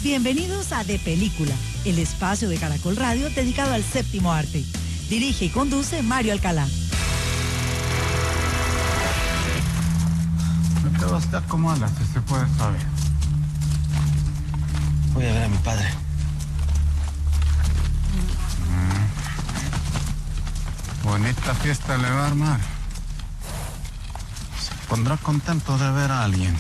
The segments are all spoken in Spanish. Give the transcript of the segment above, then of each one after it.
Bienvenidos a De Película, el espacio de Caracol Radio dedicado al séptimo arte. Dirige y conduce Mario Alcalá. No te vas a acomodar, si se puede saber. Voy a ver a mi padre. Bonita fiesta le va a armar. Se pondrá contento de ver a alguien.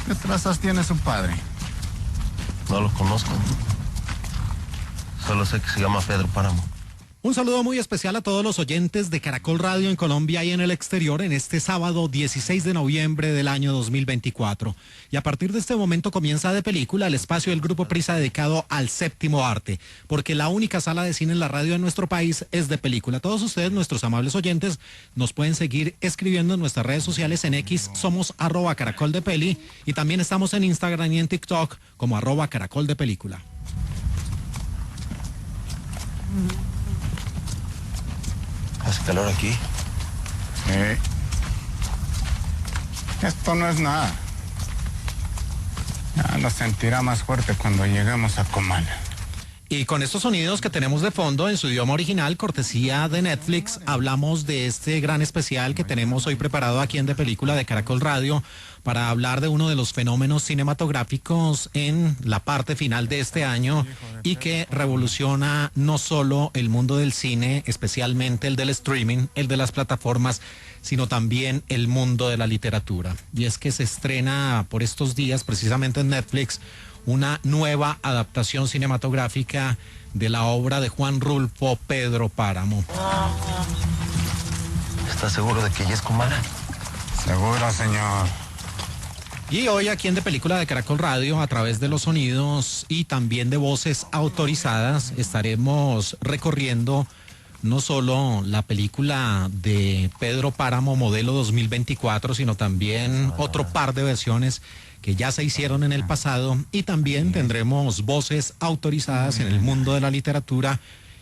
¿Qué trazas tiene su padre? No lo conozco. Solo sé que se llama Pedro Páramo. Un saludo muy especial a todos los oyentes de Caracol Radio en Colombia y en el exterior en este sábado 16 de noviembre del año 2024. Y a partir de este momento comienza De Película, el espacio del Grupo Prisa dedicado al séptimo arte, porque la única sala de cine en la radio de nuestro país es De Película. Todos ustedes, nuestros amables oyentes, nos pueden seguir escribiendo en nuestras redes sociales. En X somos @caracoldepeli y también estamos en Instagram y en TikTok como @caracoldepelícula. Hace calor aquí. Esto no es nada. Ya lo sentirá más fuerte cuando lleguemos a Comala. Y con estos sonidos que tenemos de fondo en su idioma original, cortesía de Netflix, hablamos de este gran especial que tenemos hoy preparado aquí en De Película de Caracol Radio para hablar de uno de los fenómenos cinematográficos en la parte final de este año y que revoluciona no solo el mundo del cine, especialmente el del streaming, el de las plataformas, sino también el mundo de la literatura. Y es que se estrena por estos días, precisamente en Netflix, una nueva adaptación cinematográfica de la obra de Juan Rulfo Pedro Páramo. ¿Estás seguro de que ella es Comala? Seguro, señor. Y hoy aquí en De Película de Caracol Radio, a través de los sonidos y también de voces autorizadas, estaremos recorriendo no solo la película de Pedro Páramo modelo 2024, sino también otro par de versiones que ya se hicieron en el pasado, y también tendremos voces autorizadas en el mundo de la literatura,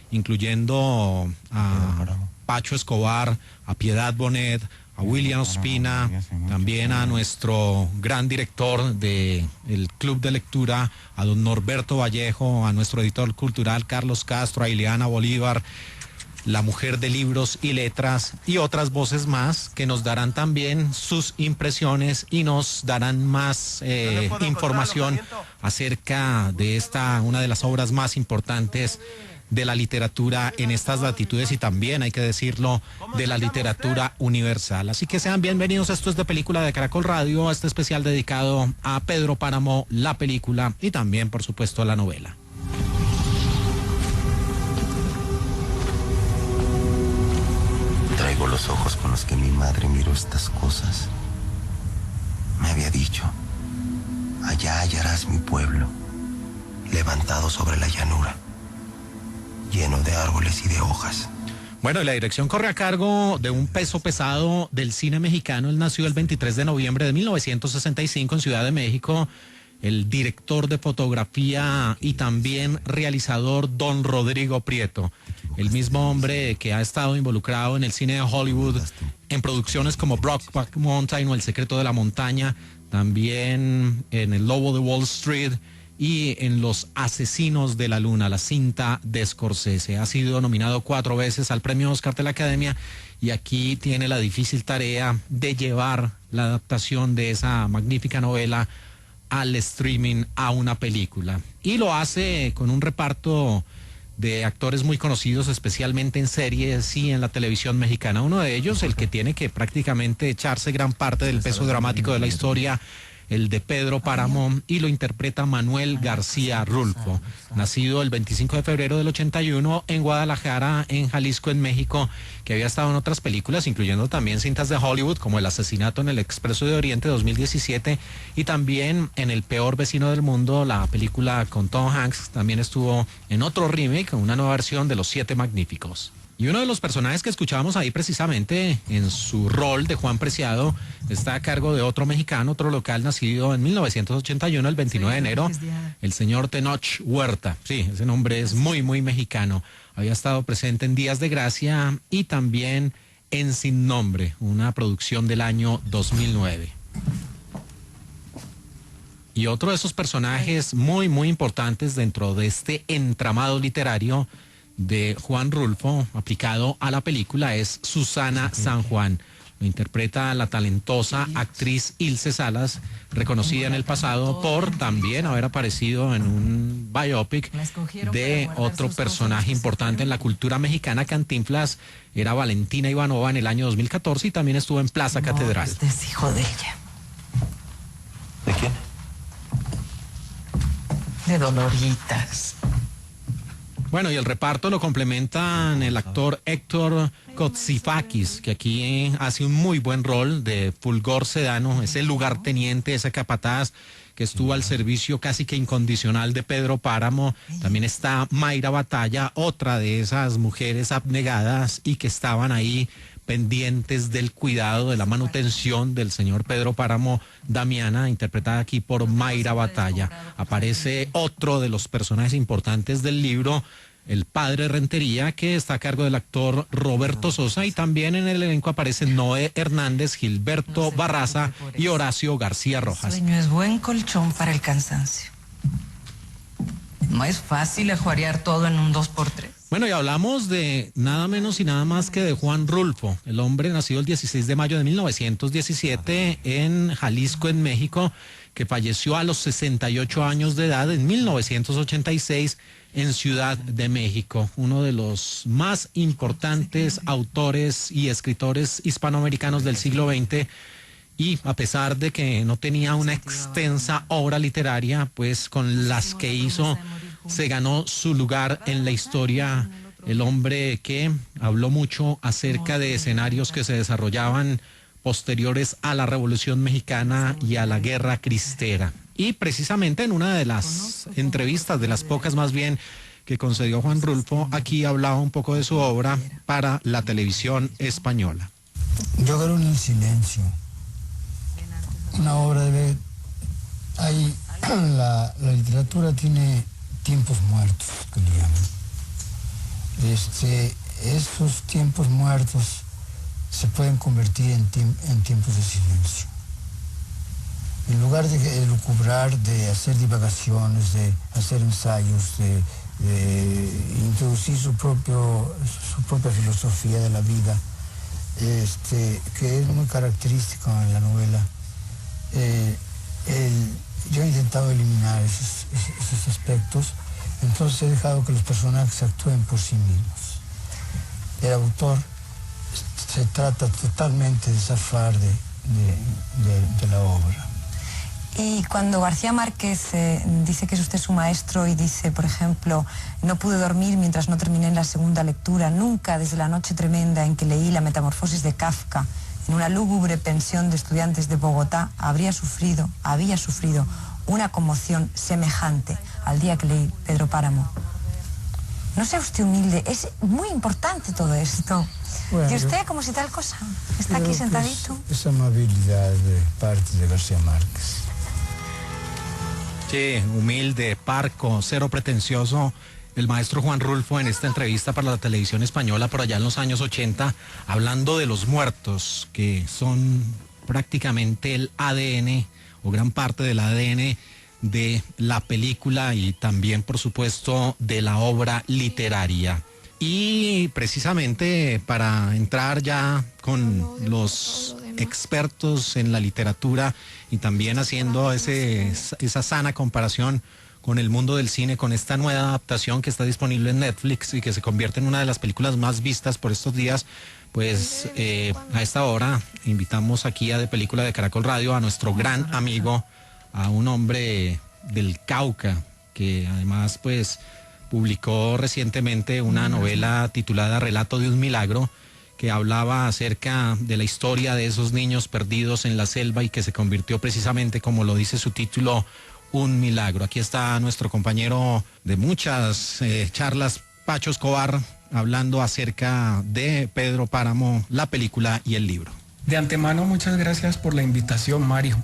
incluyendo a Pacho Escobar, a Piedad Bonet, a William Ospina, también a nuestro gran director del Club de Lectura, a don Norberto Vallejo, a nuestro editor cultural Carlos Castro, a Ileana Bolívar, la mujer de libros y letras, y otras voces más que nos darán también sus impresiones y nos darán más información acerca de esta, una de las obras más importantes de la literatura en estas latitudes y también, hay que decirlo, de la literatura universal. Así que sean bienvenidos, esto es De Película de Caracol Radio, este especial dedicado a Pedro Páramo, la película, y también, por supuesto, a la novela. Traigo los ojos con los que mi madre miró estas cosas. Me había dicho: allá hallarás mi pueblo, levantado sobre la llanura, lleno de árboles y de hojas. Bueno, y la dirección corre a cargo de un peso pesado del cine mexicano. Él nació el 23 de noviembre de 1965 en Ciudad de México. El director de fotografía y también realizador don Rodrigo Prieto, el mismo hombre que ha estado involucrado en el cine de Hollywood, en producciones como Brokeback Mountain o El secreto de la montaña, también en El lobo de Wall Street y en Los asesinos de la luna, la cinta de Scorsese. Ha sido nominado 4 veces al premio Oscar de la Academia y aquí tiene la difícil tarea de llevar la adaptación de esa magnífica novela al streaming, a una película. Y lo hace con un reparto de actores muy conocidos, especialmente en series y en la televisión mexicana. Uno de ellos, el que tiene que prácticamente echarse gran parte del peso dramático de la historia, el de Pedro Páramo, y lo interpreta Manuel García Rulfo, nacido el 25 de febrero del 81 en Guadalajara, en Jalisco, en México, que había estado en otras películas, incluyendo también cintas de Hollywood, como El asesinato en el Expreso de Oriente 2017, y también en El peor vecino del mundo, la película con Tom Hanks. También estuvo en otro remake, una nueva versión de Los Siete Magníficos. Y uno de los personajes que escuchábamos ahí precisamente en su rol de Juan Preciado está a cargo de otro mexicano, otro local nacido en 1981, el 29 de enero, el señor Tenoch Huerta. Sí, ese nombre es muy, muy mexicano. Había estado presente en Días de Gracia y también en Sin Nombre, una producción del año 2009. Y otro de esos personajes muy, muy importantes dentro de este entramado literario de Juan Rulfo, aplicado a la película, es Susana San Juan. Lo interpreta la talentosa actriz Ilse Salas, reconocida en el pasado por también haber aparecido en un biopic de otro personaje importante en la cultura mexicana. Cantinflas era Valentina Ivanova en el año 2014 y también estuvo en Plaza Catedral. Este es hijo de ella. ¿De quién? De Doloritas. Bueno, y el reparto lo complementan el actor Héctor Kotsifakis, que aquí hace un muy buen rol de Fulgor Sedano, ese lugarteniente, ese capataz que estuvo al servicio casi que incondicional de Pedro Páramo. También está Mayra Batalla, otra de esas mujeres abnegadas y que estaban ahí pendientes del cuidado, de la manutención del señor Pedro Páramo. Damiana, interpretada aquí por Mayra Batalla. Aparece otro de los personajes importantes del libro, el padre Rentería, que está a cargo del actor Roberto Sosa, y también en el elenco aparecen Noé Hernández, Gilberto Barraza y Horacio García Rojas. El sueño es buen colchón para el cansancio. No es fácil ajuarear todo en un 2x3. Bueno, y hablamos de nada menos y nada más que de Juan Rulfo, el hombre nacido el 16 de mayo de 1917 en Jalisco, en México, que falleció a los 68 años de edad en 1986 en Ciudad de México. Uno de los más importantes autores y escritores hispanoamericanos del siglo XX. Y a pesar de que no tenía una extensa obra literaria, pues con las que hizo se ganó su lugar en la historia. El hombre que habló mucho acerca de escenarios que se desarrollaban posteriores a la Revolución Mexicana y a la Guerra Cristera. Y precisamente en una de las entrevistas, de las pocas más bien, que concedió Juan Rulfo, aquí hablaba un poco de su obra para la televisión española. Yo creo en el silencio. Una obra de... La literatura tiene tiempos muertos, que le llaman. Esos tiempos muertos se pueden convertir en tiempos de silencio. En lugar de lucubrar, de hacer divagaciones, de hacer ensayos, de introducir su propia filosofía de la vida, que es muy característico en la novela, yo he intentado eliminar esos aspectos, entonces he dejado que los personajes actúen por sí mismos. El autor se trata totalmente de zafar de la obra. Y cuando García Márquez dice que es usted su maestro y dice, por ejemplo, no pude dormir mientras no terminé la segunda lectura, nunca desde la noche tremenda en que leí La Metamorfosis de Kafka, en una lúgubre pensión de estudiantes de Bogotá, había sufrido una conmoción semejante al día que leí Pedro Páramo. No sea usted humilde, es muy importante todo esto. Bueno, y usted como si tal cosa, está aquí sentadito. Es amabilidad de parte de García Márquez. Sí, humilde, parco, cero pretencioso. El maestro Juan Rulfo en esta entrevista para la televisión española por allá en los años 80, hablando de los muertos, que son prácticamente el ADN o gran parte del ADN de la película y también, por supuesto, de la obra literaria. Y precisamente para entrar ya con los expertos en la literatura y también haciendo esa sana comparación con el mundo del cine, con esta nueva adaptación que está disponible en Netflix y que se convierte en una de las películas más vistas por estos días, pues a esta hora invitamos aquí a De Película de Caracol Radio a nuestro gran amigo, a un hombre del Cauca, que además pues publicó recientemente una novela titulada Relato de un Milagro, que hablaba acerca de la historia de esos niños perdidos en la selva y que se convirtió precisamente, como lo dice su título, un milagro. Aquí está nuestro compañero de muchas charlas, Pacho Escobar, hablando acerca de Pedro Páramo, la película y el libro. De antemano, muchas gracias por la invitación, Mario.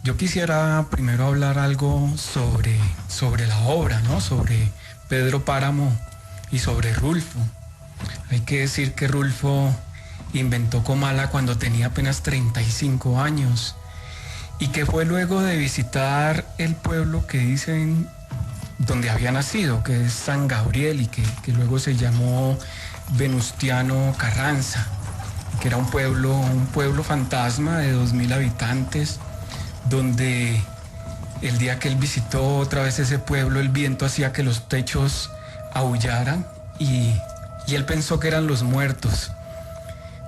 Yo quisiera primero hablar algo sobre la obra, ¿no? Sobre Pedro Páramo y sobre Rulfo. Hay que decir que Rulfo inventó Comala cuando tenía apenas 35 años y que fue luego de visitar el pueblo que dicen donde había nacido, que es San Gabriel, y que luego se llamó Venustiano Carranza, que era un pueblo fantasma de 2.000 habitantes, donde el día que él visitó otra vez ese pueblo, el viento hacía que los techos aullaran y él pensó que eran los muertos.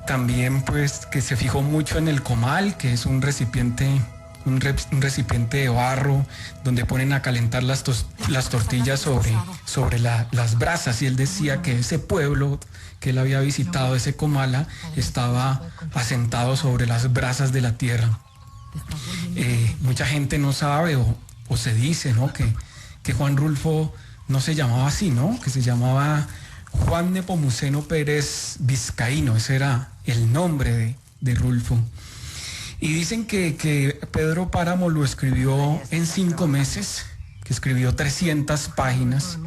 También pues que se fijó mucho en el comal, que es un recipiente de barro donde ponen a calentar las tortillas sobre las brasas, y él decía que ese pueblo que él había visitado, ese Comala, estaba asentado sobre las brasas de la tierra. Mucha gente no sabe o se dice, ¿no?, que Juan Rulfo no se llamaba así, ¿no?, que se llamaba Juan Nepomuceno Pérez Vizcaíno. Ese era el nombre de Rulfo. Y dicen que Pedro Páramo lo escribió en 5 meses, que escribió 300 páginas,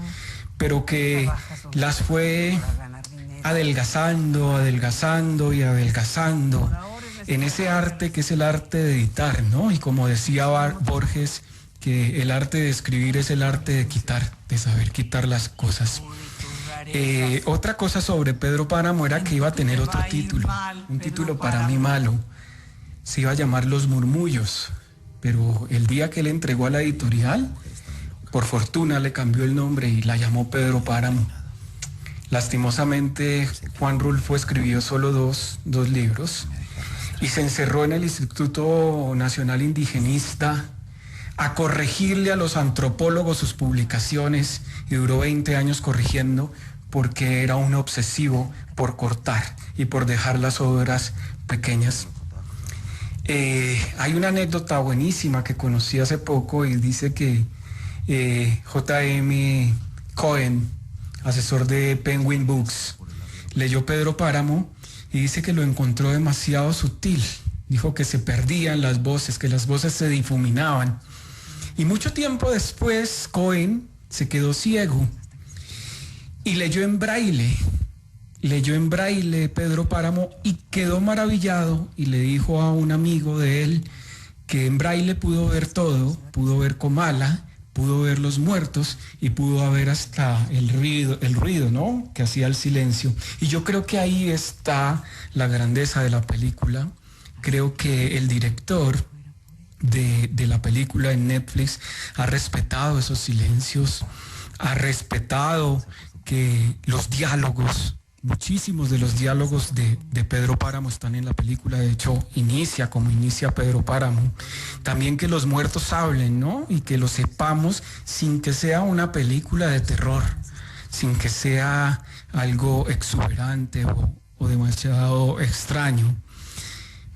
pero que las fue adelgazando en ese arte que es el arte de editar, ¿no? Y como decía Borges, que el arte de escribir es el arte de quitar, de saber quitar las cosas. Otra cosa sobre Pedro Páramo era que iba a tener otro título, un título para mí malo. Se iba a llamar Los Murmullos, pero el día que le entregó a la editorial, por fortuna le cambió el nombre y la llamó Pedro Páramo. Lastimosamente, Juan Rulfo escribió solo dos libros y se encerró en el Instituto Nacional Indigenista a corregirle a los antropólogos sus publicaciones, y duró 20 años corrigiendo porque era un obsesivo por cortar y por dejar las obras pequeñas. Hay una anécdota buenísima que conocí hace poco y dice que J.M. Cohen, asesor de Penguin Books, leyó Pedro Páramo y dice que lo encontró demasiado sutil. Dijo que se perdían las voces, que las voces se difuminaban. Y mucho tiempo después, Cohen se quedó ciego y leyó en braille Pedro Páramo y quedó maravillado, y le dijo a un amigo de él que en braille pudo ver todo, pudo ver Comala, pudo ver los muertos y pudo ver hasta el ruido, ¿no?, que hacía el silencio. Y yo creo que ahí está la grandeza de la película. Creo que el director de la película en Netflix ha respetado esos silencios, ha respetado que los diálogos, muchísimos de los diálogos de Pedro Páramo están en la película. De hecho, inicia como inicia Pedro Páramo. También que los muertos hablen, ¿no? Y que lo sepamos sin que sea una película de terror, sin que sea algo exuberante o demasiado extraño.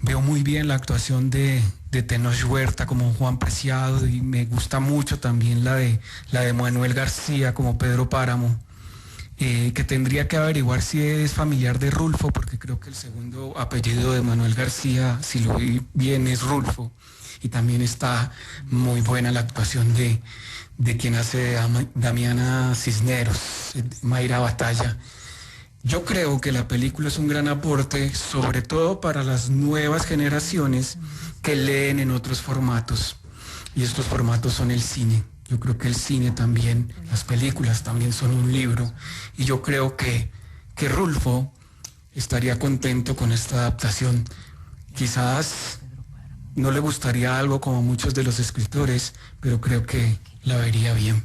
Veo muy bien la actuación de Tenoch Huerta como Juan Preciado, y me gusta mucho también la de Manuel García como Pedro Páramo. Que tendría que averiguar si es familiar de Rulfo, porque creo que el segundo apellido de Manuel García, si lo vi bien, es Rulfo. Y también está muy buena la actuación de quien hace Damiana Cisneros, Mayra Batalla. Yo creo que la película es un gran aporte, sobre todo para las nuevas generaciones que leen en otros formatos. Y estos formatos son el cine. Yo creo que el cine también, las películas también son un libro, y yo creo que Rulfo estaría contento con esta adaptación. Quizás no le gustaría algo como muchos de los escritores, pero creo que la vería bien.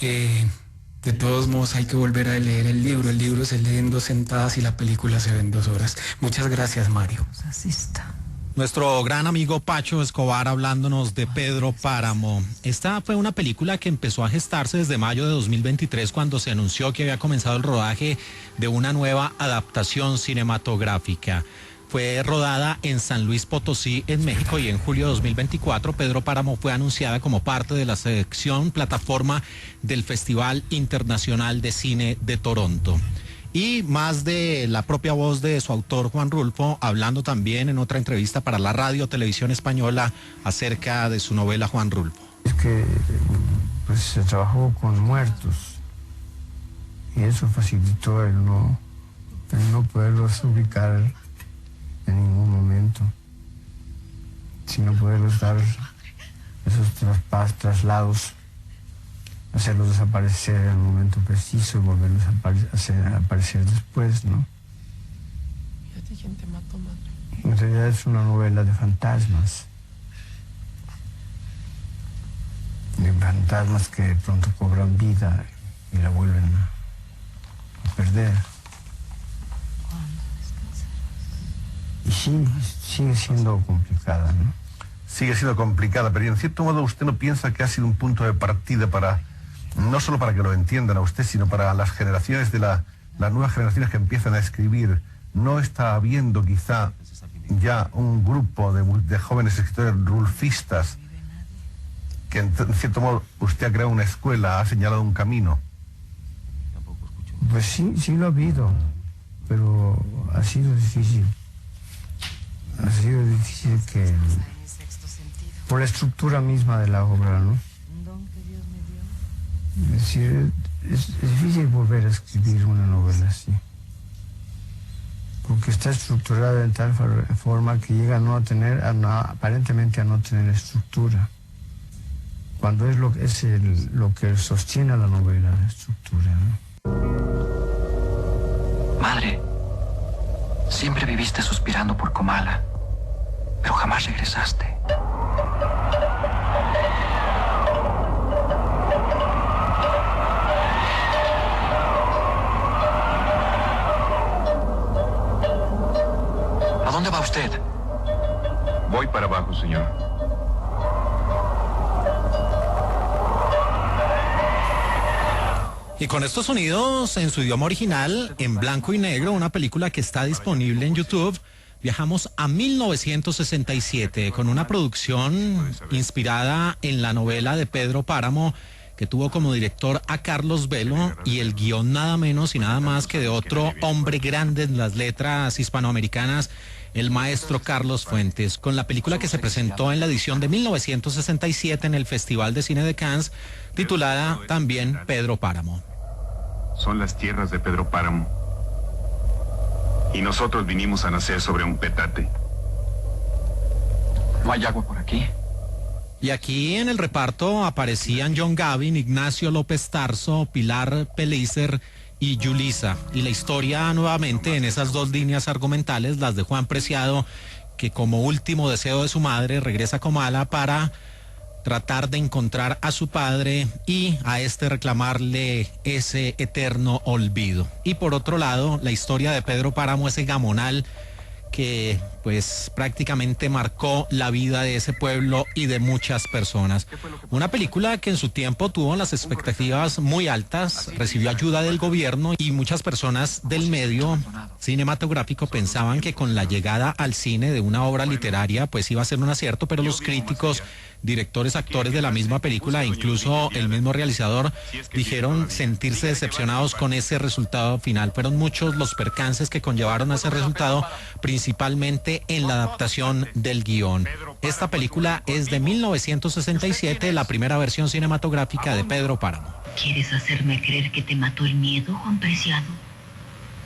De todos modos, hay que volver a leer el libro. El libro se lee en 2 sentadas y la película se ve en 2 horas. Muchas gracias, Mario. Así está. Nuestro gran amigo Pacho Escobar hablándonos de Pedro Páramo. Esta fue una película que empezó a gestarse desde mayo de 2023, cuando se anunció que había comenzado el rodaje de una nueva adaptación cinematográfica. Fue rodada en San Luis Potosí, en México, y en julio de 2024 Pedro Páramo fue anunciada como parte de la sección plataforma del Festival Internacional de Cine de Toronto. Y más de la propia voz de su autor, Juan Rulfo, hablando también en otra entrevista para la Radio Televisión Española acerca de su novela Juan Rulfo. Es que pues, se trabajó con muertos, y eso facilitó el no poderlos ubicar en ningún momento. sino poderlos dar esos traslados, hacerlos desaparecer en el momento preciso y volverlos a hacer aparecer después, ¿no? En realidad es una novela de fantasmas. De fantasmas que de pronto cobran vida y la vuelven a perder. Y sí, sigue siendo complicada, ¿no? Sigue siendo complicada, pero en cierto modo usted no piensa que ha sido un punto de partida para, no solo para que lo entiendan a usted, sino para las generaciones de las nuevas generaciones que empiezan a escribir. ¿No está habiendo quizá ya un grupo de jóvenes escritores rulfistas que en cierto modo usted ha creado una escuela, ha señalado un camino? Pues sí, sí lo ha habido, pero ha sido difícil. Ha sido difícil que... por la estructura misma de la obra, ¿no? Es decir, es difícil volver a escribir una novela así. Porque está estructurada de tal forma que llega a no tener, aparentemente a no tener estructura. Cuando es lo que sostiene a la novela, la estructura, ¿no? Madre, siempre viviste suspirando por Comala, pero jamás regresaste. ¿A dónde va usted? Voy para abajo, señor. Y con estos sonidos en su idioma original, en blanco y negro, una película que está disponible en YouTube, viajamos a 1967 con una producción inspirada en la novela de Pedro Páramo, que tuvo como director a Carlos Velo y el guión nada menos y nada más que de otro hombre grande en las letras hispanoamericanas, el maestro Carlos Fuentes, con la película que se presentó en la edición de 1967 en el Festival de Cine de Cannes, titulada también Pedro Páramo. Son las tierras de Pedro Páramo. Y nosotros vinimos a nacer sobre un petate. ¿No hay agua por aquí? Y aquí en el reparto aparecían John Gavin, Ignacio López Tarso, Pilar Pellicer y Yulisa. Y la historia nuevamente en esas dos líneas argumentales, las de Juan Preciado, que como último deseo de su madre regresa a Comala para tratar de encontrar a su padre y a este reclamarle ese eterno olvido. Y por otro lado, la historia de Pedro Páramo, ese gamonal que pues prácticamente marcó la vida de ese pueblo y de muchas personas. Una película que en su tiempo tuvo las expectativas muy altas, recibió ayuda del gobierno y muchas personas del medio cinematográfico pensaban que con la llegada al cine de una obra literaria pues iba a ser un acierto, pero los críticos, directores, actores de la misma película, incluso el mismo realizador, dijeron sentirse decepcionados con ese resultado final. Fueron muchos los percances que conllevaron a ese resultado, principalmente en la adaptación del guión. Esta película es de 1967, la primera versión cinematográfica de Pedro Páramo. ¿Quieres hacerme creer que te mató el miedo, Juan Preciado?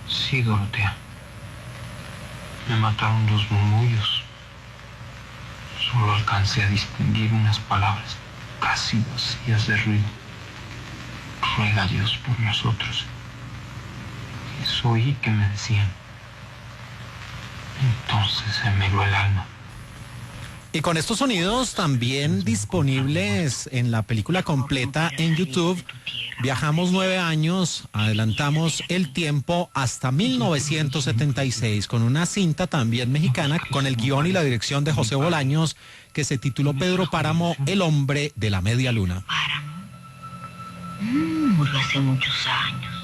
Sí, Dorotea. Me mataron los murmullos. Solo alcancé a distinguir unas palabras casi vacías de ruido. Ruega a Dios por nosotros. Eso oí que me decían. Entonces se me heló el alma. Y con estos sonidos también disponibles en la película completa en YouTube, viajamos 9 años, adelantamos el tiempo hasta 1976 con una cinta también mexicana con el guión y la dirección de José Bolaños que se tituló Pedro Páramo, el hombre de la media luna. Murió hace muchos años.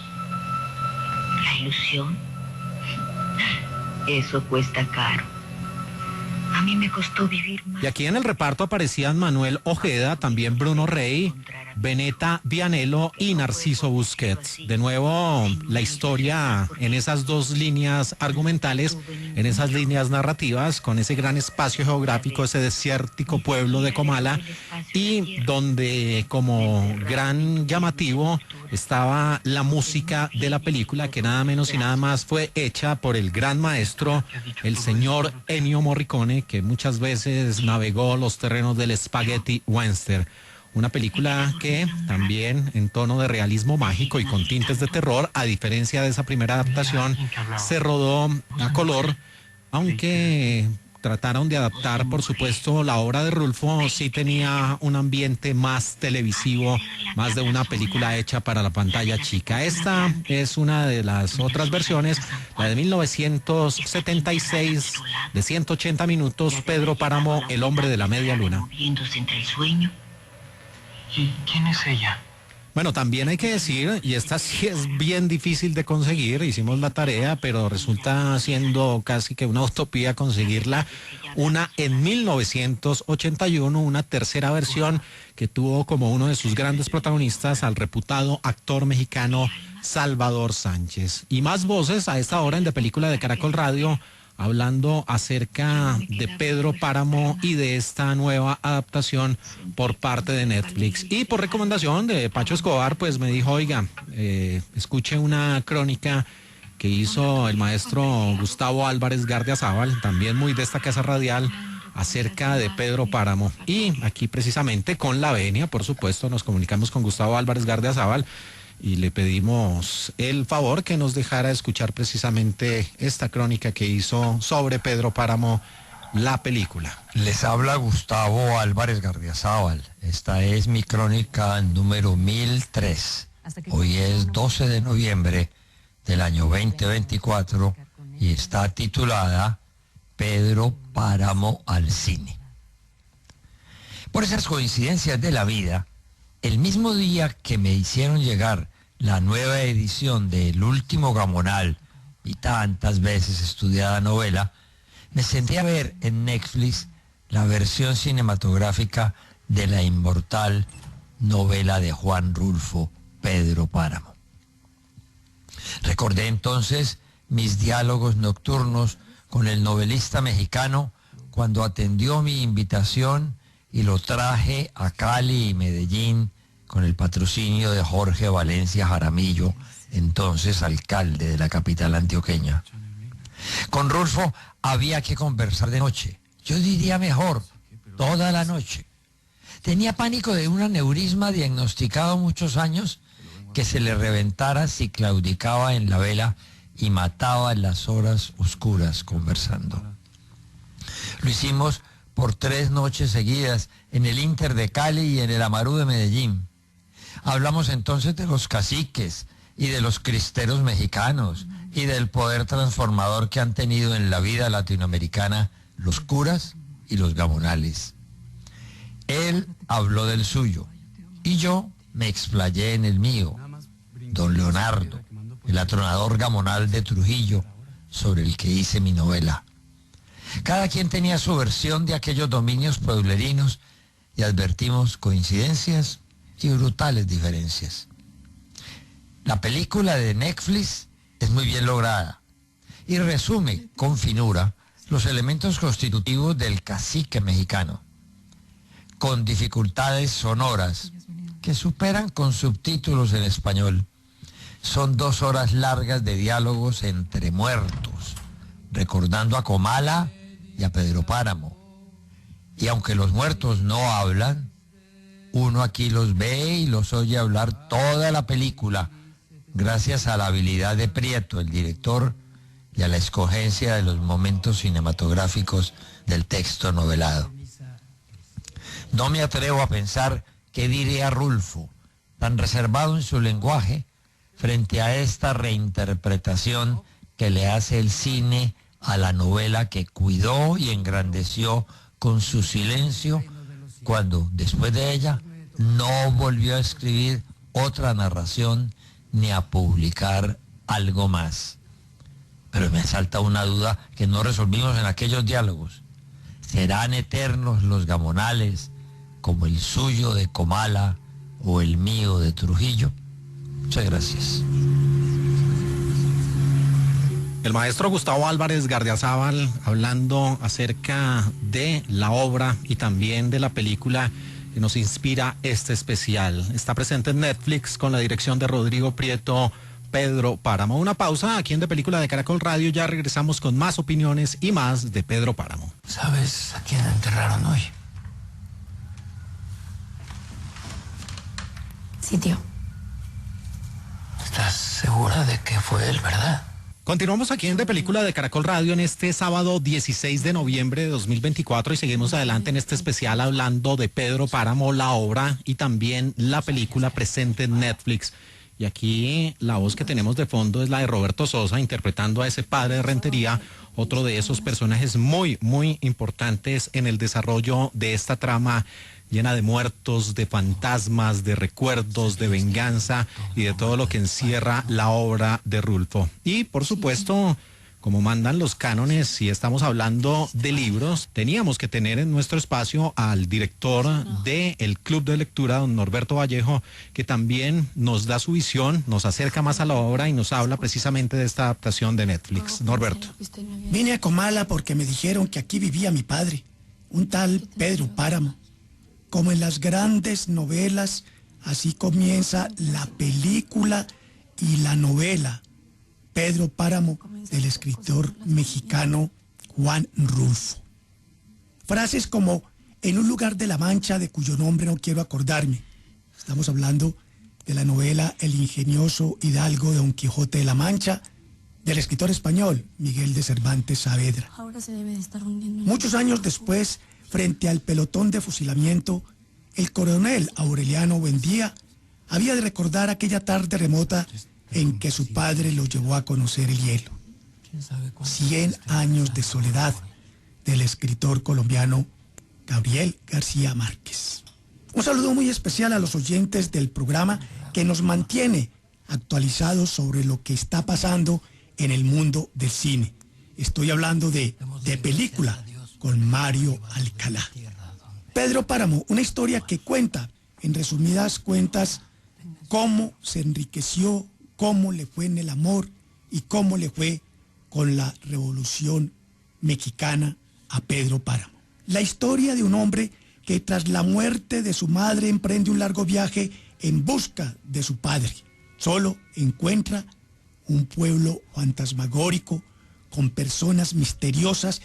La ilusión, eso cuesta caro. A mí me costó vivir más. Y aquí en el reparto aparecían Manuel Ojeda, también Bruno Rey, Beneta Vianello y Narciso Busquets. De nuevo, la historia en esas dos líneas argumentales, en esas líneas narrativas, con ese gran espacio geográfico, ese desértico pueblo de Comala, y donde como gran llamativo estaba la música de la película, que nada menos y nada más fue hecha por el gran maestro, el señor Ennio Morricone, que muchas veces navegó los terrenos del spaghetti western. Una película que también en tono de realismo mágico y con tintes de terror, a diferencia de esa primera adaptación, se rodó a color, aunque trataron de adaptar, por supuesto, la obra de Rulfo, sí tenía un ambiente más televisivo, más de una película hecha para la pantalla chica. Esta es una de las otras versiones, la de 1976, de 180 minutos, Pedro Páramo, El hombre de la media luna. Moviéndose entre el sueño. ¿Y quién es ella? Bueno, también hay que decir, y esta sí es bien difícil de conseguir, hicimos la tarea, pero resulta siendo casi que una utopía conseguirla, una en 1981, una tercera versión que tuvo como uno de sus grandes protagonistas al reputado actor mexicano Salvador Sánchez. Y más voces a esta hora en De Película de Caracol Radio, hablando acerca de Pedro Páramo y de esta nueva adaptación por parte de Netflix. Y por recomendación de Pacho Escobar, pues me dijo, oiga, escuche una crónica que hizo el maestro Gustavo Álvarez Gardiazabal, también muy de esta casa radial, acerca de Pedro Páramo. Y aquí precisamente con la venia, por supuesto, nos comunicamos con Gustavo Álvarez Gardiazabal y le pedimos el favor que nos dejara escuchar precisamente esta crónica que hizo sobre Pedro Páramo, la película. Les habla Gustavo Álvarez Gardiazabal. Esta es mi crónica número 1003. Hoy es 12 de noviembre del año 2024 y está titulada Pedro Páramo al cine. Por esas coincidencias de la vida, el mismo día que me hicieron llegar la nueva edición de El último Gamonal, y tantas veces estudiada novela, me senté a ver en Netflix la versión cinematográfica de la inmortal novela de Juan Rulfo, Pedro Páramo. Recordé entonces mis diálogos nocturnos con el novelista mexicano cuando atendió mi invitación y lo traje a Cali y Medellín con el patrocinio de Jorge Valencia Jaramillo, entonces alcalde de la capital antioqueña. Con Rulfo había que conversar de noche, yo diría mejor, toda la noche. Tenía pánico de un aneurisma diagnosticado muchos años que se le reventara si claudicaba en la vela y mataba en las horas oscuras conversando. Lo hicimos por 3 noches seguidas en el Inter de Cali y en el Amarú de Medellín. Hablamos entonces de los caciques y de los cristeros mexicanos y del poder transformador que han tenido en la vida latinoamericana los curas y los gamonales. Él habló del suyo y yo me explayé en el mío, don Leonardo, el atronador gamonal de Trujillo, sobre el que hice mi novela. Cada quien tenía su versión de aquellos dominios pueblerinos y advertimos coincidencias y brutales diferencias. La película de Netflix es muy bien lograda y resume con finura los elementos constitutivos del cacique mexicano, con dificultades sonoras que superan con subtítulos en español. Son 2 horas largas de diálogos entre muertos, recordando a Comala y a Pedro Páramo. Y aunque los muertos no hablan, uno aquí los ve y los oye hablar toda la película, gracias a la habilidad de Prieto, el director, y a la escogencia de los momentos cinematográficos del texto novelado. No me atrevo a pensar qué diría Rulfo, tan reservado en su lenguaje, frente a esta reinterpretación que le hace el cine a la novela que cuidó y engrandeció con su silencio, cuando, después de ella, no volvió a escribir otra narración ni a publicar algo más. Pero me asalta una duda que no resolvimos en aquellos diálogos. ¿Serán eternos los gamonales como el suyo de Comala o el mío de Trujillo? Muchas gracias. El maestro Gustavo Álvarez Gardiazabal hablando acerca de la obra y también de la película que nos inspira este especial. Está presente en Netflix con la dirección de Rodrigo Prieto, Pedro Páramo. Una pausa aquí en De Película de Caracol Radio. Ya regresamos con más opiniones y más de Pedro Páramo. ¿Sabes a quién enterraron hoy? Sí, tío. ¿Estás segura de que fue él, verdad? Continuamos aquí en De Película de Caracol Radio en este sábado 16 de noviembre de 2024 y seguimos adelante en este especial hablando de Pedro Páramo, la obra y también la película presente en Netflix. Y aquí la voz que tenemos de fondo es la de Roberto Sosa interpretando a ese padre de Rentería, otro de esos personajes muy, muy importantes en el desarrollo de esta trama llena de muertos, de fantasmas, de recuerdos, de venganza y de todo lo que encierra la obra de Rulfo. Y por supuesto, como mandan los cánones, si estamos hablando de libros, teníamos que tener en nuestro espacio al director del Club de Lectura, don Norberto Vallejo, que también nos da su visión, nos acerca más a la obra y nos habla precisamente de esta adaptación de Netflix. Norberto. Vine a Comala porque me dijeron que aquí vivía mi padre, un tal Pedro Páramo. Como en las grandes novelas, así comienza la película y la novela Pedro Páramo del escritor mexicano Juan Rulfo. Frases como en un lugar de la Mancha de cuyo nombre no quiero acordarme. Estamos hablando de la novela El ingenioso hidalgo de Don Quijote de la Mancha del escritor español Miguel de Cervantes Saavedra. Ahora se debe de estar hundiendo. Muchos años después, frente al pelotón de fusilamiento, el coronel Aureliano Buendía había de recordar aquella tarde remota en que su padre lo llevó a conocer el hielo. 100 años de soledad del escritor colombiano Gabriel García Márquez. Un saludo muy especial a los oyentes del programa que nos mantiene actualizados sobre lo que está pasando en el mundo del cine. Estoy hablando de Película con Mario Alcalá. Pedro Páramo, una historia que cuenta, en resumidas cuentas, cómo se enriqueció, cómo le fue en el amor y cómo le fue con la Revolución Mexicana a Pedro Páramo. La historia de un hombre que tras la muerte de su madre emprende un largo viaje en busca de su padre. Solo encuentra un pueblo fantasmagórico con personas misteriosas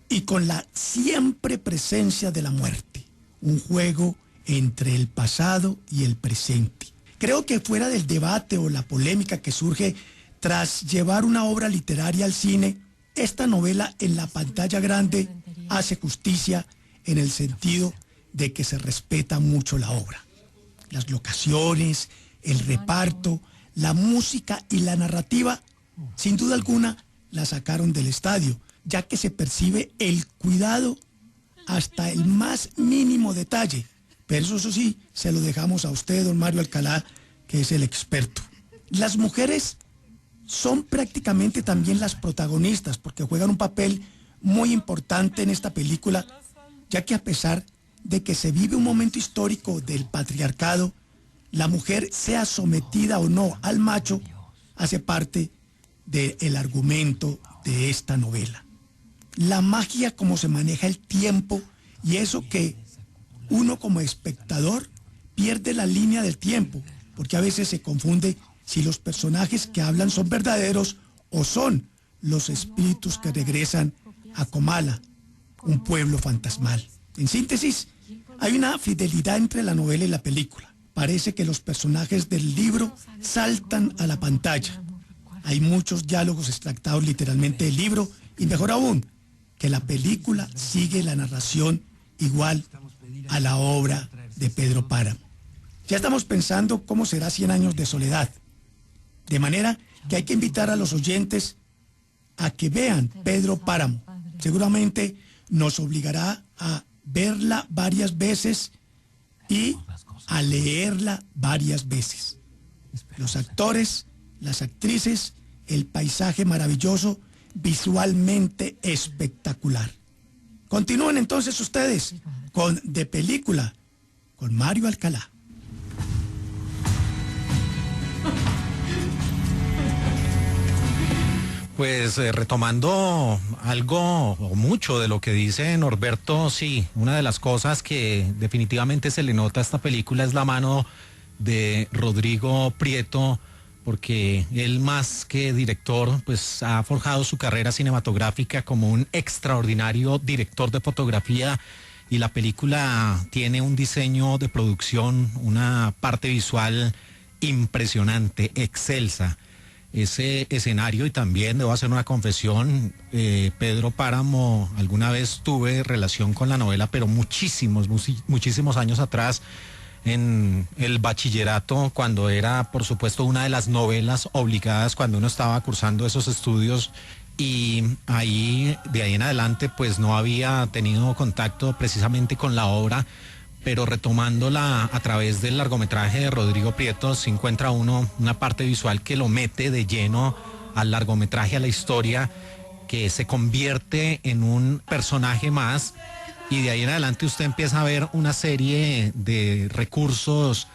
y con la siempre presencia de la muerte. Un juego entre el pasado y el presente. Creo que fuera del debate o la polémica que surge tras llevar una obra literaria al cine, esta novela en la pantalla grande hace justicia en el sentido de que se respeta mucho la obra. Las locaciones, el reparto, la música y la narrativa, sin duda alguna, la sacaron del estadio, ya que se percibe el cuidado hasta el más mínimo detalle. Pero eso sí, se lo dejamos a usted, don Mario Alcalá, que es el experto. Las mujeres son prácticamente también las protagonistas, porque juegan un papel muy importante en esta película, ya que a pesar de que se vive un momento histórico del patriarcado, la mujer, sea sometida o no al macho, hace parte del argumento de esta novela. La magia, como se maneja el tiempo, y eso que uno como espectador pierde la línea del tiempo, porque a veces se confunde si los personajes que hablan son verdaderos o son los espíritus que regresan a Comala, un pueblo fantasmal. En síntesis, hay una fidelidad entre la novela y la película. Parece que los personajes del libro saltan a la pantalla. Hay muchos diálogos extractados literalmente del libro y mejor aún, que la película sigue la narración igual a la obra de Pedro Páramo. Ya estamos pensando cómo será 100 años de soledad. De manera que hay que invitar a los oyentes a que vean Pedro Páramo. Seguramente nos obligará a verla varias veces y a leerla varias veces. Los actores, las actrices, el paisaje maravilloso, visualmente espectacular. Continúen entonces ustedes con De Película con Mario Alcalá. Pues retomando algo o mucho de lo que dice Norberto, sí, una de las cosas que definitivamente se le nota a esta película es la mano de Rodrigo Prieto, porque él más que director, pues ha forjado su carrera cinematográfica como un extraordinario director de fotografía, y la película tiene un diseño de producción, una parte visual impresionante, excelsa. Ese escenario, y también debo hacer una confesión, Pedro Páramo, alguna vez tuve relación con la novela, pero muchísimos años atrás, en el bachillerato, cuando era, por supuesto, una de las novelas obligadas cuando uno estaba cursando esos estudios, y ahí, de ahí en adelante, pues no había tenido contacto precisamente con la obra, pero retomándola a través del largometraje de Rodrigo Prieto, se encuentra uno una parte visual que lo mete de lleno al largometraje, a la historia, que se convierte en un personaje más, y de ahí en adelante usted empieza a ver una serie de recursos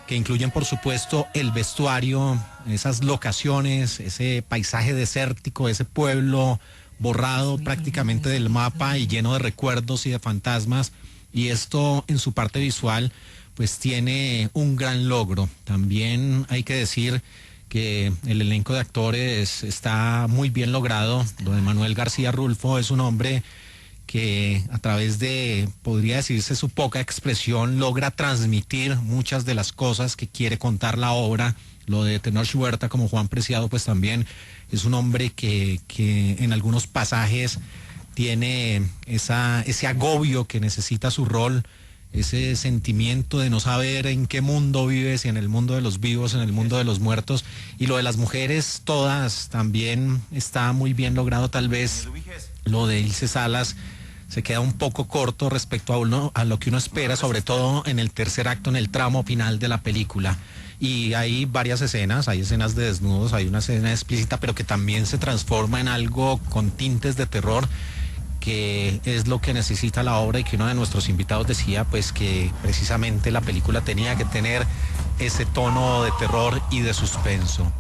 que incluyen, por supuesto, el vestuario, esas locaciones, ese paisaje desértico, ese pueblo borrado prácticamente del mapa y lleno de recuerdos y de fantasmas. Y esto en su parte visual pues tiene un gran logro. También hay que decir que el elenco de actores está muy bien logrado. Lo de Manuel García Rulfo es un hombre que a través de, podría decirse, su poca expresión logra transmitir muchas de las cosas que quiere contar la obra. Lo de Tenoch Huerta como Juan Preciado pues también es un hombre que en algunos pasajes tiene ese agobio que necesita su rol, ese sentimiento de no saber en qué mundo vive, si en el mundo de los vivos, en el mundo de los muertos. Y lo de las mujeres todas también está muy bien logrado. Tal vez lo de Ilse Salas se queda un poco corto respecto a lo que uno espera, sobre todo en el tercer acto, en el tramo final de la película. Y hay varias escenas, hay escenas de desnudos, hay una escena explícita, pero que también se transforma en algo con tintes de terror, que es lo que necesita la obra, y que uno de nuestros invitados decía pues que precisamente la película tenía que tener ese tono de terror y de suspenso.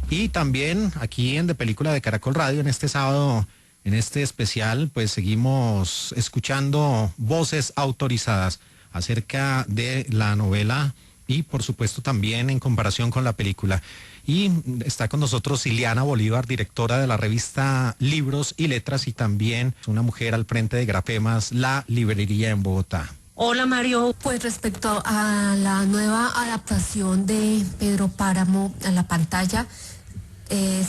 Y también aquí en De Película de Caracol Radio, en este sábado, en este especial, pues seguimos escuchando voces autorizadas acerca de la novela y por supuesto también en comparación con la película. Y está con nosotros Ileana Bolívar, directora de la revista Libros y Letras, y también una mujer al frente de Grafemas, la librería en Bogotá. Hola Mario, pues respecto a la nueva adaptación de Pedro Páramo a la pantalla,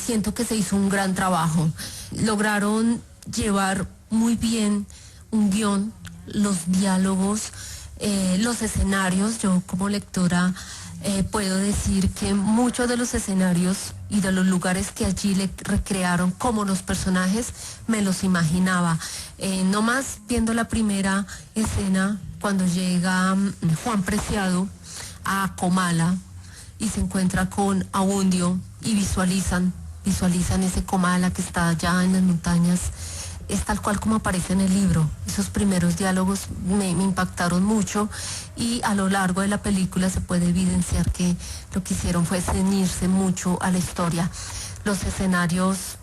siento que se hizo un gran trabajo. Lograron llevar muy bien un guión, los diálogos, los escenarios. Yo como lectora puedo decir que muchos de los escenarios y de los lugares que allí le recrearon como los personajes me los imaginaba. No más viendo la primera escena cuando llega Juan Preciado a Comala y se encuentra con Abundio y visualizan ese Comala que está allá en las montañas. Es tal cual como aparece en el libro. Esos primeros diálogos me impactaron mucho, y a lo largo de la película se puede evidenciar que lo que hicieron fue ceñirse mucho a la historia. Los escenarios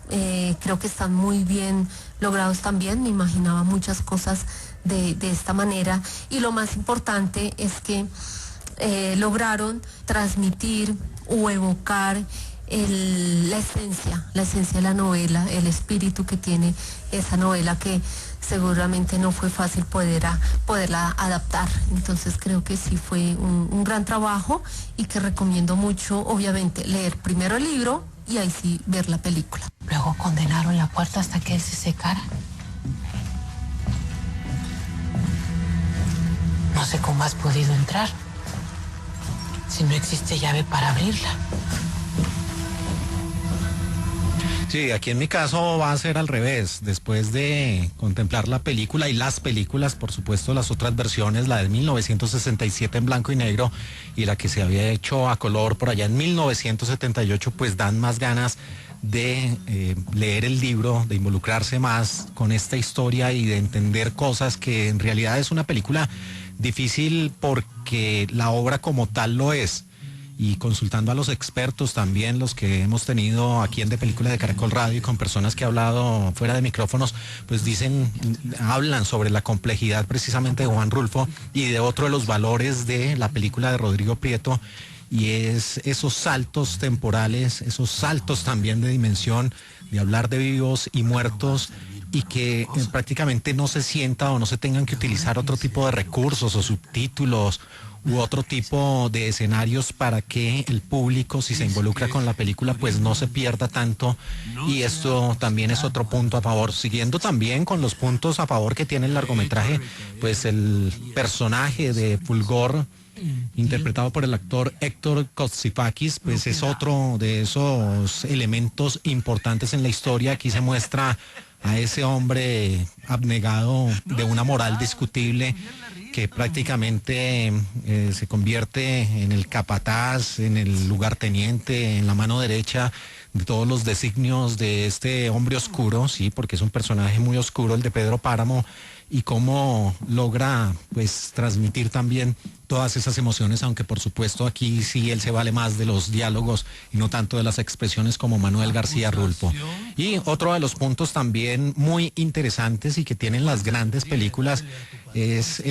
creo que están muy bien logrados también. Me imaginaba muchas cosas de esta manera, y lo más importante es que lograron transmitir o evocar la esencia de la novela, el espíritu que tiene esa novela, que seguramente no fue fácil poderla adaptar. Entonces creo que sí fue un gran trabajo, y que recomiendo mucho, obviamente, leer primero el libro y ahí sí ver la película. Luego condenaron la puerta hasta que él se secara. No sé cómo has podido entrar, si no existe llave para abrirla. Sí, aquí en mi caso va a ser al revés. Después de contemplar la película y las películas, por supuesto las otras versiones, la de 1967 en blanco y negro y la que se había hecho a color por allá en 1978, pues dan más ganas de leer el libro, de involucrarse más con esta historia y de entender cosas que en realidad es una película difícil porque la obra como tal lo es. y consultando a los expertos también, los que hemos tenido aquí en De Película de Caracol Radio y con personas que he hablado fuera de micrófonos, pues hablan sobre la complejidad precisamente de Juan Rulfo y de otro de los valores de la película de Rodrigo Prieto, y es esos saltos temporales, esos saltos también de dimensión, de hablar de vivos y muertos, y que prácticamente no se sienta o no se tengan que utilizar otro tipo de recursos o subtítulos u otro tipo de escenarios para que el público, si se involucra con la película, pues no se pierda tanto, y esto también es otro punto a favor. Siguiendo también con los puntos a favor que tiene el largometraje, pues el personaje de Fulgor, interpretado por el actor Héctor Kostifakis, pues es otro de esos elementos importantes en la historia. Aquí se muestra a ese hombre abnegado de una moral discutible, que prácticamente se convierte en el capataz, en el lugarteniente, en la mano derecha de todos los designios de este hombre oscuro, sí, porque es un personaje muy oscuro el de Pedro Páramo, y cómo logra pues transmitir también todas esas emociones, aunque por supuesto aquí sí él se vale más de los diálogos y no tanto de las expresiones como Manuel García Rulfo. Y otro de los puntos también muy interesantes y que tienen las grandes películas es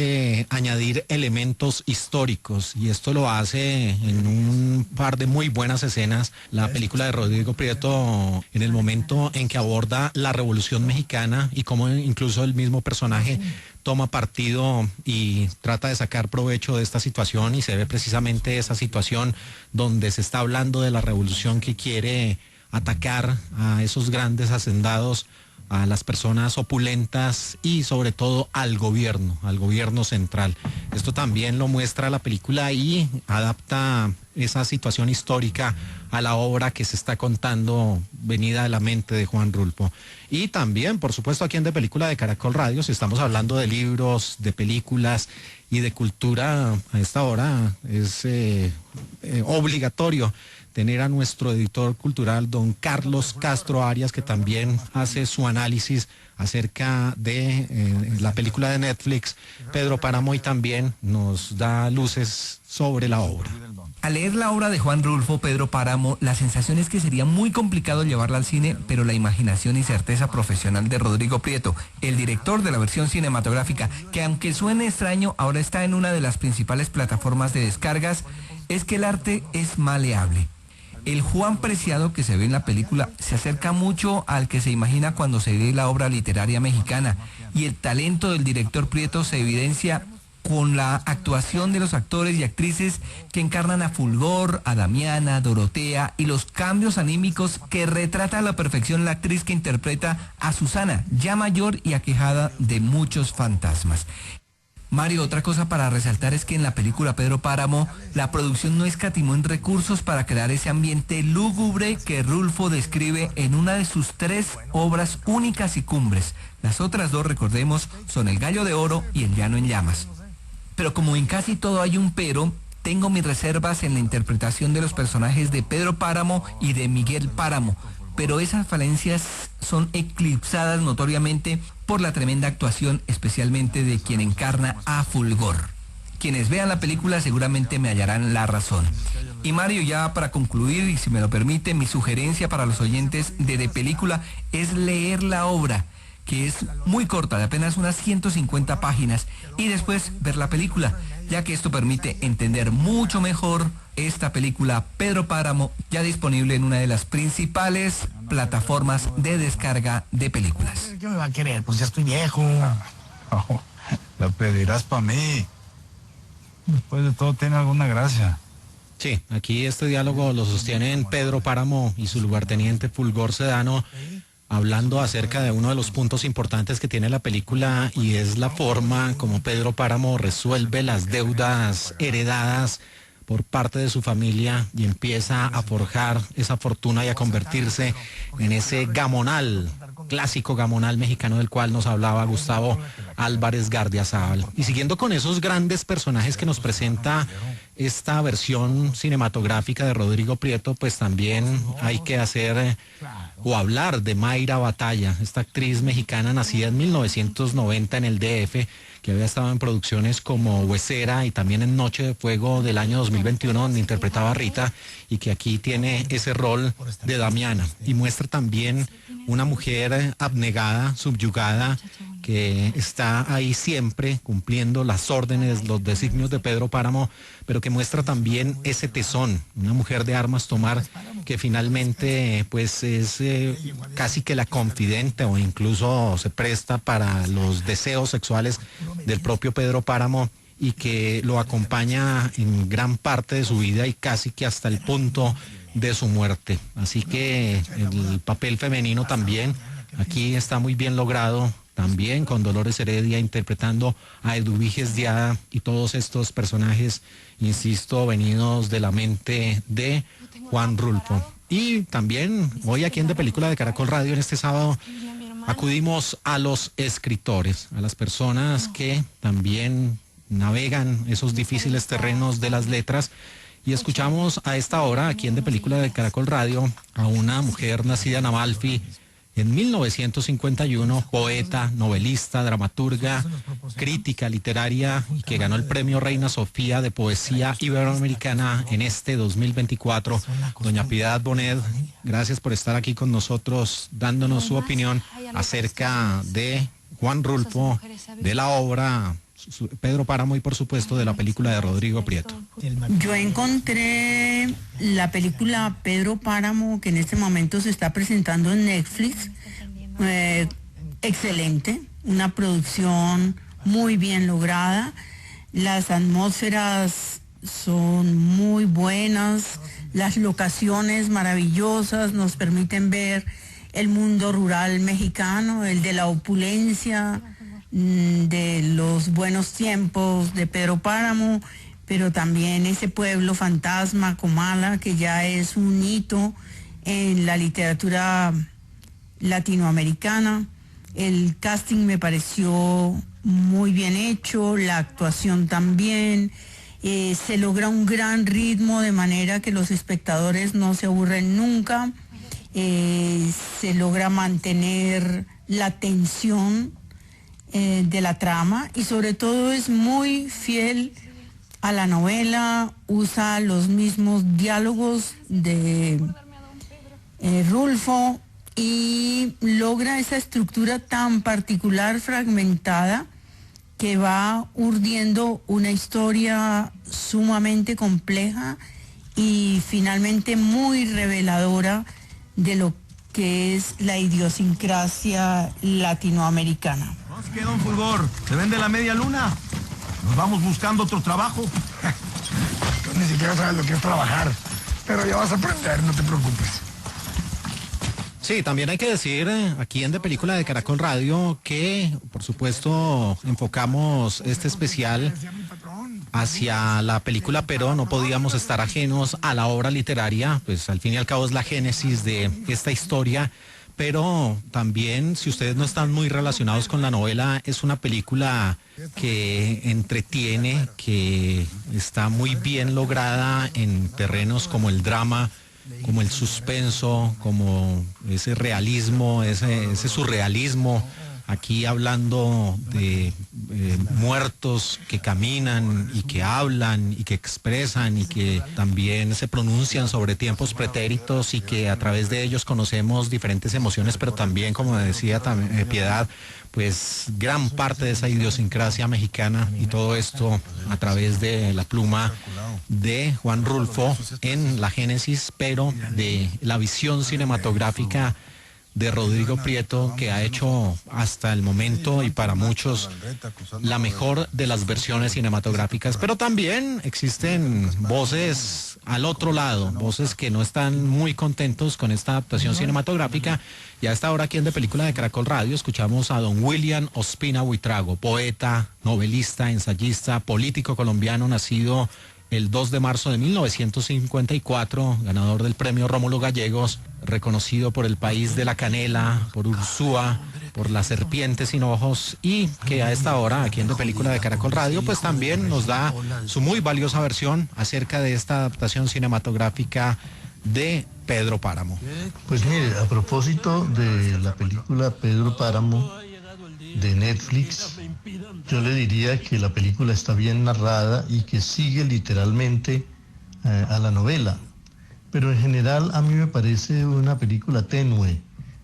añadir elementos históricos, y esto lo hace en un par de muy buenas escenas la película de Rodrigo Prieto, en el momento en que aborda la Revolución Mexicana y cómo incluso el mismo personaje toma partido y trata de sacar provecho de esta situación, y se ve precisamente esa situación donde se está hablando de la revolución que quiere atacar a esos grandes hacendados, a las personas opulentas y sobre todo al gobierno central. Esto también lo muestra la película y adapta esa situación histórica a la obra que se está contando, venida de la mente de Juan Rulfo. Y también, por supuesto, aquí en De Película de Caracol Radio, si estamos hablando de libros, de películas y de cultura, a esta hora es obligatorio tener a nuestro editor cultural, don Carlos Castro Arias, que también hace su análisis acerca de la película de Netflix, Pedro Páramo, y también nos da luces sobre la obra. Al leer la obra de Juan Rulfo, Pedro Páramo, la sensación es que sería muy complicado llevarla al cine, pero la imaginación y certeza profesional de Rodrigo Prieto, el director de la versión cinematográfica, que aunque suene extraño, ahora está en una de las principales plataformas de descargas, es que el arte es maleable. El Juan Preciado que se ve en la película se acerca mucho al que se imagina cuando se ve la obra literaria mexicana, y el talento del director Prieto se evidencia con la actuación de los actores y actrices que encarnan a Fulgor, a Damiana, Dorotea, y los cambios anímicos que retrata a la perfección la actriz que interpreta a Susana, ya mayor y aquejada de muchos fantasmas. Mario, otra cosa para resaltar es que en la película Pedro Páramo, la producción no escatimó en recursos para crear ese ambiente lúgubre que Rulfo describe en una de sus 3 obras únicas y cumbres. Las otras 2, recordemos, son El Gallo de Oro y El Llano en Llamas. Pero como en casi todo hay un pero, tengo mis reservas en la interpretación de los personajes de Pedro Páramo y de Miguel Páramo, pero esas falencias son eclipsadas notoriamente por la tremenda actuación, especialmente de quien encarna a Fulgor. Quienes vean la película seguramente me hallarán la razón. Y Mario, ya para concluir, y si me lo permite, mi sugerencia para los oyentes de Película es leer la obra, que es muy corta, de apenas unas 150 páginas, y después ver la película, ya que esto permite entender mucho mejor esta película Pedro Páramo, ya disponible en una de las principales plataformas de descarga de películas. ¿Qué me va a querer? Pues ya estoy viejo. No, la pedirás para mí. Después de todo tiene alguna gracia. Sí, aquí este diálogo lo sostienen Pedro Páramo y su lugarteniente Fulgor Sedano, hablando acerca de uno de los puntos importantes que tiene la película, y es la forma como Pedro Páramo resuelve las deudas heredadas por parte de su familia y empieza a forjar esa fortuna y a convertirse en ese gamonal, clásico gamonal mexicano del cual nos hablaba Gustavo Álvarez Gardiazabal. Y siguiendo con esos grandes personajes que nos presenta esta versión cinematográfica de Rodrigo Prieto, pues también hay que hacer o hablar de Mayra Batalla, esta actriz mexicana nacida en 1990 en el DF, que había estado en producciones como Huesera y también en Noche de Fuego del año 2021, donde interpretaba a Rita, y que aquí tiene ese rol de Damiana. Y muestra también una mujer abnegada, subyugada, que está ahí siempre cumpliendo las órdenes, los designios de Pedro Páramo, pero que muestra también ese tesón, una mujer de armas tomar, que finalmente pues es casi que la confidente o incluso se presta para los deseos sexuales del propio Pedro Páramo, y que lo acompaña en gran parte de su vida y casi que hasta el punto de su muerte. Así que el papel femenino también aquí está muy bien logrado, también con Dolores Heredia interpretando a Eduviges Diada y todos estos personajes, insisto, venidos de la mente de Juan Rulfo. Y también hoy aquí en De Película de Caracol Radio, en este sábado, acudimos a los escritores, a las personas que también navegan esos difíciles terrenos de las letras, y escuchamos a esta hora aquí en De Película de Caracol Radio a una mujer nacida en Amalfi en 1951, poeta, novelista, dramaturga, crítica literaria, que ganó el premio Reina Sofía de Poesía Iberoamericana en este 2024. Doña Piedad Bonet, gracias por estar aquí con nosotros, dándonos su opinión acerca de Juan Rulfo, de la obra Pedro Páramo y por supuesto de la película de Rodrigo Prieto. Yo encontré la película Pedro Páramo, que en este momento se está presentando en Netflix, excelente, una producción muy bien lograda, las atmósferas son muy buenas, las locaciones maravillosas nos permiten ver el mundo rural mexicano, el de la opulencia, de los buenos tiempos de Pedro Páramo, pero también ese pueblo fantasma, Comala, que ya es un hito en la literatura latinoamericana. El casting me pareció muy bien hecho, la actuación también, se logra un gran ritmo de manera que los espectadores no se aburren nunca, se logra mantener la tensión de la trama, y sobre todo es muy fiel a la novela, usa los mismos diálogos de Rulfo y logra esa estructura tan particular, fragmentada, que va urdiendo una historia sumamente compleja y finalmente muy reveladora de lo que es la idiosincrasia latinoamericana. Nos queda un fulgor. ¿Se vende la media luna? ¿Nos vamos buscando otro trabajo? Tú ni siquiera sabes lo que es trabajar. Pero ya vas a aprender, no te preocupes. Sí, también hay que decir aquí en De Película de Caracol Radio que, por supuesto, enfocamos este especial hacia la película, pero no podíamos estar ajenos a la obra literaria, pues al fin y al cabo es la génesis de esta historia. Pero también, si ustedes no están muy relacionados con la novela, es una película que entretiene, que está muy bien lograda en terrenos como el drama, como el suspenso, como ese realismo, ese surrealismo. Aquí hablando de muertos que caminan y que hablan y que expresan y que también se pronuncian sobre tiempos pretéritos y que a través de ellos conocemos diferentes emociones, pero también, como decía Piedad, pues gran parte de esa idiosincrasia mexicana, y todo esto a través de la pluma de Juan Rulfo en la génesis, pero de la visión cinematográfica de Rodrigo Prieto, que ha hecho hasta el momento y para muchos la mejor de las versiones cinematográficas. Pero también existen voces al otro lado, voces que no están muy contentos con esta adaptación cinematográfica, y a esta hora aquí en De Película de Caracol Radio escuchamos a don William Ospina Buitrago, poeta, novelista, ensayista, político colombiano, nacido el 2 de marzo de 1954, ganador del premio Rómulo Gallegos, reconocido por el país de la canela, por Ursúa, por Las serpientes sin ojos, y que a esta hora, aquí en De Película de Caracol Radio, pues también nos da su muy valiosa versión acerca de esta adaptación cinematográfica de Pedro Páramo. Pues mire, a propósito de la película Pedro Páramo de Netflix, yo le diría que la película está bien narrada y que sigue literalmente a la novela. Pero en general a mí me parece una película tenue.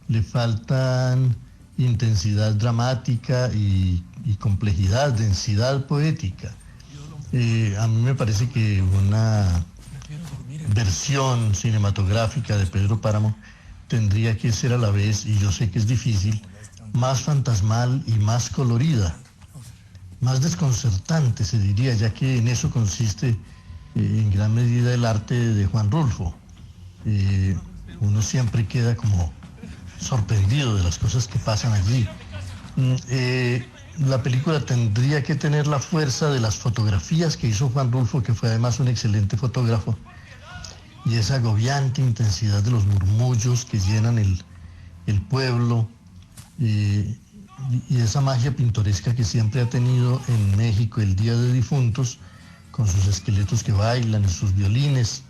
Le faltan intensidad dramática y complejidad, densidad poética. A mí me parece que una versión cinematográfica de Pedro Páramo tendría que ser a la vez, y yo sé que es difícil, más fantasmal y más colorida, más desconcertante se diría, ya que en eso consiste en gran medida el arte de Juan Rulfo. Uno siempre queda como sorprendido de las cosas que pasan allí. La película tendría que tener la fuerza de las fotografías que hizo Juan Rulfo, que fue además un excelente fotógrafo, y esa agobiante intensidad de los murmullos que llenan el pueblo, y esa magia pintoresca que siempre ha tenido en México el Día de Difuntos, con sus esqueletos que bailan y sus violines.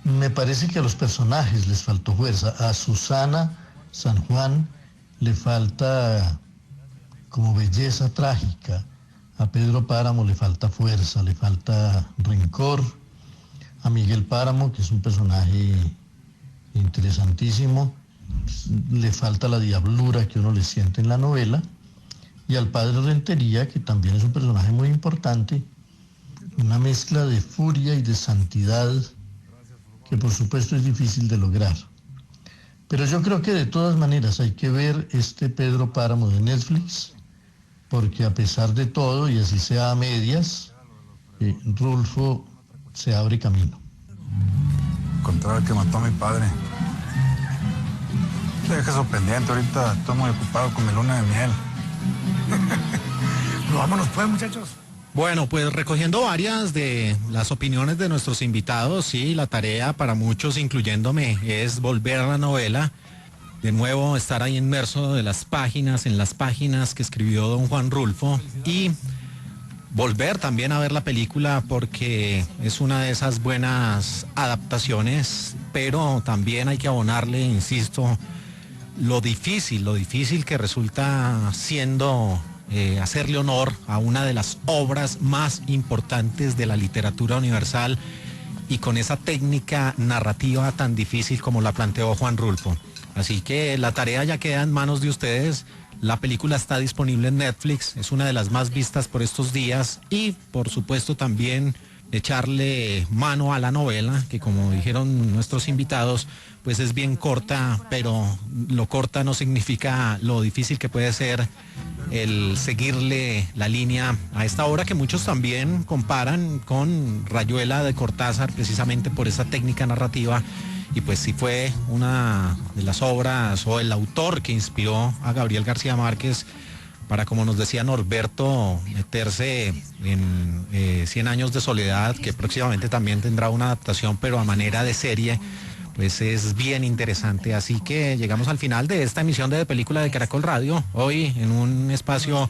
Me parece que a los personajes les faltó fuerza. A Susana San Juan le falta como belleza trágica. A Pedro Páramo le falta fuerza, le falta rencor. A Miguel Páramo, que es un personaje interesantísimo, le falta la diablura que uno le siente en la novela. Y al padre Rentería, que también es un personaje muy importante, una mezcla de furia y de santidad que por supuesto es difícil de lograr. Pero yo creo que de todas maneras hay que ver este Pedro Páramo de Netflix, porque a pesar de todo, y así sea a medias, Rulfo se abre camino. Encontrar al que mató a mi padre. Deja eso pendiente, ahorita estoy muy ocupado con mi luna de miel. Pues vámonos pues, muchachos. Bueno, pues recogiendo varias de las opiniones de nuestros invitados, sí, la tarea para muchos, incluyéndome, es volver a la novela, de nuevo estar ahí inmerso en las páginas que escribió don Juan Rulfo, y volver también a ver la película porque es una de esas buenas adaptaciones, pero también hay que abonarle, insisto, lo difícil que resulta siendo hacerle honor a una de las obras más importantes de la literatura universal y con esa técnica narrativa tan difícil como la planteó Juan Rulfo. Así que la tarea ya queda en manos de ustedes. La película está disponible en Netflix, es una de las más vistas por estos días, y por supuesto también echarle mano a la novela, que como dijeron nuestros invitados, pues es bien corta, pero lo corta no significa lo difícil que puede ser el seguirle la línea a esta obra que muchos también comparan con Rayuela de Cortázar, precisamente por esa técnica narrativa. Y pues sí fue una de las obras o el autor que inspiró a Gabriel García Márquez para, como nos decía Norberto, meterse en 100 años de soledad, que próximamente también tendrá una adaptación, pero a manera de serie. Pues es bien interesante. Así que llegamos al final de esta emisión de Película de Caracol Radio, hoy en un espacio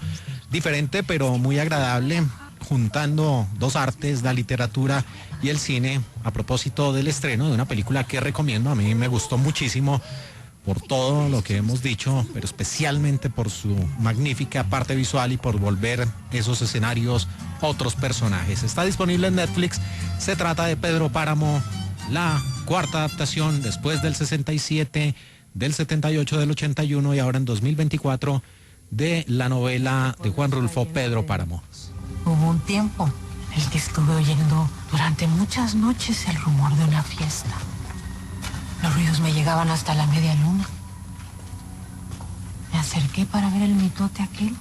diferente pero muy agradable, juntando dos artes, la literatura y el cine, a propósito del estreno de una película que recomiendo. A mí me gustó muchísimo por todo lo que hemos dicho, pero especialmente por su magnífica parte visual y por volver esos escenarios otros personajes. Está disponible en Netflix. Se trata de Pedro Páramo, la cuarta adaptación después del 67, del 78, del 81 y ahora en 2024 de la novela de Juan Rulfo, Pedro Páramo. Hubo un tiempo en el que estuve oyendo durante muchas noches el rumor de una fiesta. Los ruidos me llegaban hasta la media luna. Me acerqué para ver el mitote aquel